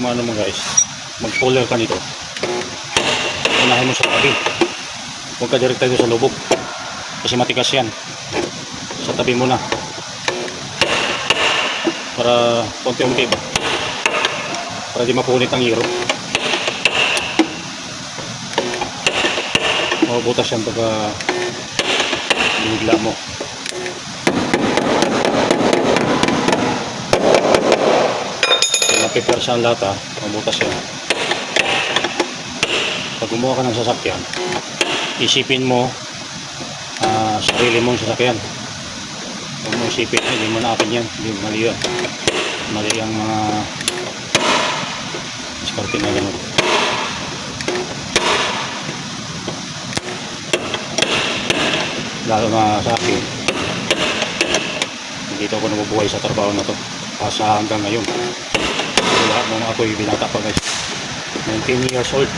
ano mo guys, mag-puller ka nito, unahin mo sa tabi, huwag ka direkta dito sa lubog kasi matigas yan. Sa tabi mo na para konti-unti ba, para di mapunit ang hero. Mabutas yan pagka binigla mo. Prepare siya ang lata, mabutas yan. Pag gumawa ka ng sasakyan, isipin mo sarili mong sasakyan. Huwag mo isipin, hindi mo na akin yan, hindi mali yan. Mali ang mga diskarte na gano'n. Lalo na sa akin, dito ako nabubuhay sa trabaho na to sa hanggang ngayon. Lahat ng ako'y binata pa guys, 19 years old.